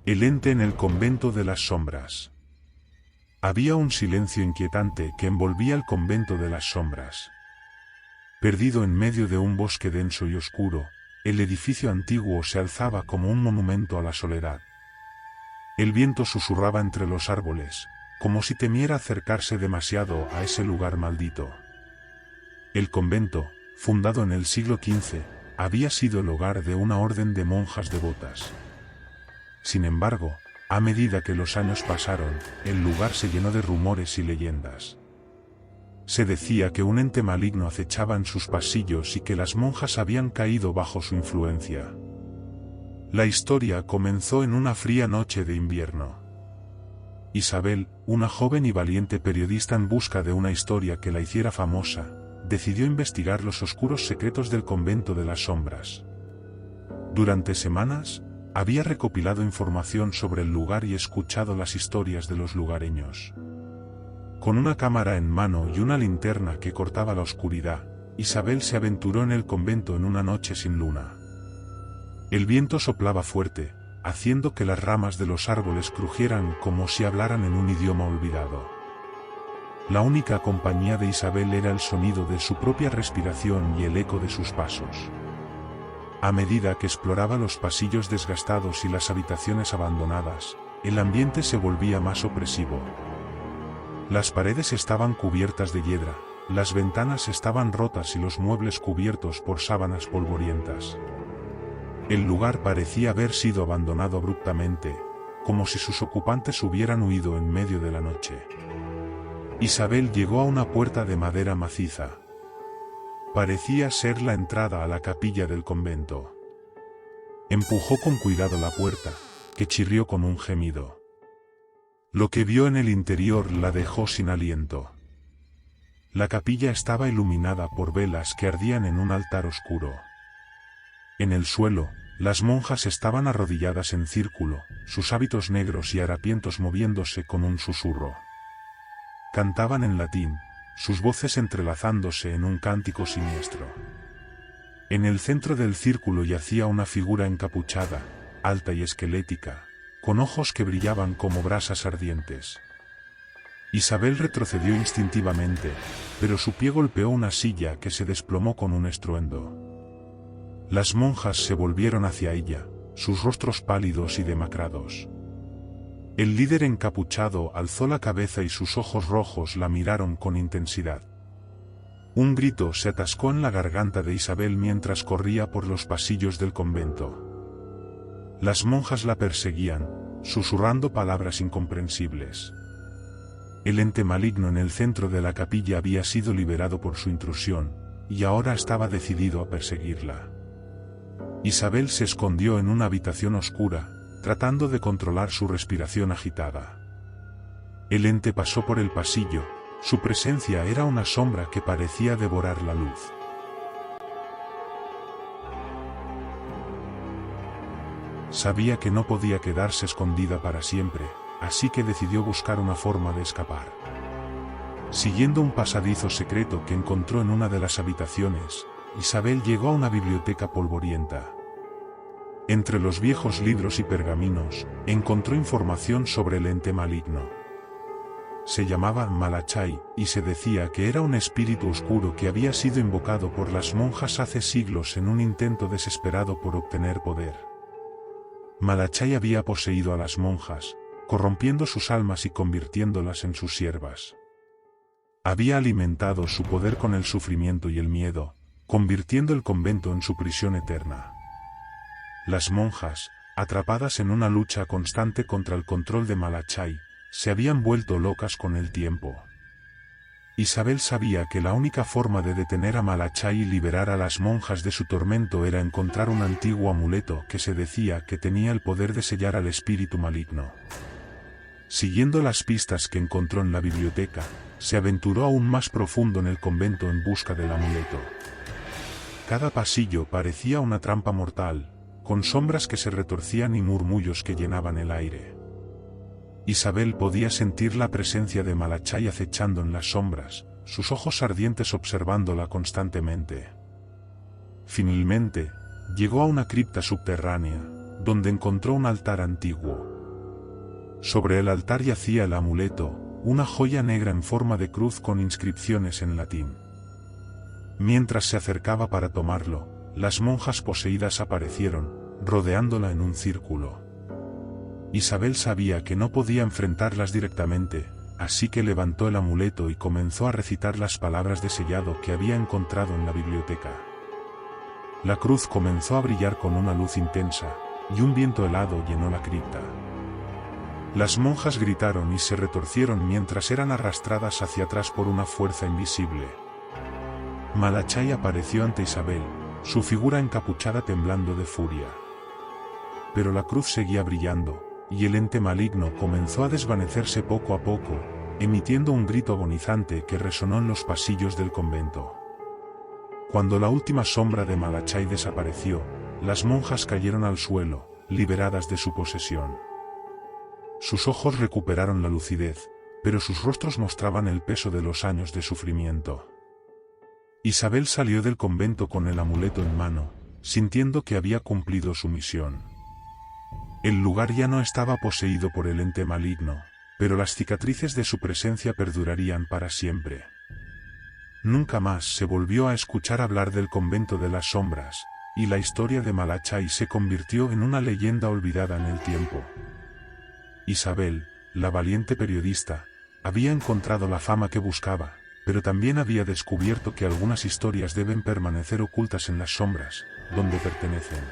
El ente en el convento de las sombras. Había un silencio inquietante que envolvía el convento de las sombras. Perdido en medio de un bosque denso y oscuro, el edificio antiguo se alzaba como un monumento a la soledad. El viento susurraba entre los árboles, como si temiera acercarse demasiado a ese lugar maldito. El convento, fundado en el siglo XV, había sido el hogar de una orden de monjas devotas. Sin embargo, a medida que los años pasaron, el lugar se llenó de rumores y leyendas. Se decía que un ente maligno acechaba en sus pasillos y que las monjas habían caído bajo su influencia. La historia comenzó en una fría noche de invierno. Isabel, una joven y valiente periodista en busca de una historia que la hiciera famosa, decidió investigar los oscuros secretos del convento de las sombras. Durante semanas, había recopilado información sobre el lugar y escuchado las historias de los lugareños. Con una cámara en mano y una linterna que cortaba la oscuridad, Isabel se aventuró en el convento en una noche sin luna. El viento soplaba fuerte, haciendo que las ramas de los árboles crujieran como si hablaran en un idioma olvidado. La única compañía de Isabel era el sonido de su propia respiración y el eco de sus pasos. A medida que exploraba los pasillos desgastados y las habitaciones abandonadas, el ambiente se volvía más opresivo. Las paredes estaban cubiertas de hiedra, las ventanas estaban rotas y los muebles cubiertos por sábanas polvorientas. El lugar parecía haber sido abandonado abruptamente, como si sus ocupantes hubieran huido en medio de la noche. Isabel llegó a una puerta de madera maciza. Parecía ser la entrada a la capilla del convento. Empujó con cuidado la puerta, que chirrió con un gemido. Lo que vio en el interior la dejó sin aliento. La capilla estaba iluminada por velas que ardían en un altar oscuro. En el suelo, las monjas estaban arrodilladas en círculo, sus hábitos negros y harapientos moviéndose con un susurro. Cantaban en latín, sus voces entrelazándose en un cántico siniestro. En el centro del círculo yacía una figura encapuchada, alta y esquelética, con ojos que brillaban como brasas ardientes. Isabel retrocedió instintivamente, pero su pie golpeó una silla que se desplomó con un estruendo. Las monjas se volvieron hacia ella, sus rostros pálidos y demacrados. El líder encapuchado alzó la cabeza y sus ojos rojos la miraron con intensidad. Un grito se atascó en la garganta de Isabel mientras corría por los pasillos del convento. Las monjas la perseguían, susurrando palabras incomprensibles. El ente maligno en el centro de la capilla había sido liberado por su intrusión, y ahora estaba decidido a perseguirla. Isabel se escondió en una habitación oscura, tratando de controlar su respiración agitada. El ente pasó por el pasillo, su presencia era una sombra que parecía devorar la luz. Sabía que no podía quedarse escondida para siempre, así que decidió buscar una forma de escapar. Siguiendo un pasadizo secreto que encontró en una de las habitaciones, Isabel llegó a una biblioteca polvorienta. Entre los viejos libros y pergaminos, encontró información sobre el ente maligno. Se llamaba Malachai, y se decía que era un espíritu oscuro que había sido invocado por las monjas hace siglos en un intento desesperado por obtener poder. Malachai había poseído a las monjas, corrompiendo sus almas y convirtiéndolas en sus siervas. Había alimentado su poder con el sufrimiento y el miedo, convirtiendo el convento en su prisión eterna. Las monjas, atrapadas en una lucha constante contra el control de Malachai, se habían vuelto locas con el tiempo. Isabel sabía que la única forma de detener a Malachai y liberar a las monjas de su tormento era encontrar un antiguo amuleto que se decía que tenía el poder de sellar al espíritu maligno. Siguiendo las pistas que encontró en la biblioteca, se aventuró aún más profundo en el convento en busca del amuleto. Cada pasillo parecía una trampa mortal, con sombras que se retorcían y murmullos que llenaban el aire. Isabel podía sentir la presencia de Malachai acechando en las sombras, sus ojos ardientes observándola constantemente. Finalmente, llegó a una cripta subterránea, donde encontró un altar antiguo. Sobre el altar yacía el amuleto, una joya negra en forma de cruz con inscripciones en latín. Mientras se acercaba para tomarlo, las monjas poseídas aparecieron, rodeándola en un círculo. Isabel sabía que no podía enfrentarlas directamente, así que levantó el amuleto y comenzó a recitar las palabras de sellado que había encontrado en la biblioteca. La cruz comenzó a brillar con una luz intensa, y un viento helado llenó la cripta. Las monjas gritaron y se retorcieron mientras eran arrastradas hacia atrás por una fuerza invisible. Malachai apareció ante Isabel, su figura encapuchada temblando de furia. Pero la cruz seguía brillando, y el ente maligno comenzó a desvanecerse poco a poco, emitiendo un grito agonizante que resonó en los pasillos del convento. Cuando la última sombra de Malachai desapareció, las monjas cayeron al suelo, liberadas de su posesión. Sus ojos recuperaron la lucidez, pero sus rostros mostraban el peso de los años de sufrimiento. Isabel salió del convento con el amuleto en mano, sintiendo que había cumplido su misión. El lugar ya no estaba poseído por el ente maligno, pero las cicatrices de su presencia perdurarían para siempre. Nunca más se volvió a escuchar hablar del convento de las sombras, y la historia de Malachai se convirtió en una leyenda olvidada en el tiempo. Isabel, la valiente periodista, había encontrado la fama que buscaba, pero también había descubierto que algunas historias deben permanecer ocultas en las sombras, donde pertenecen.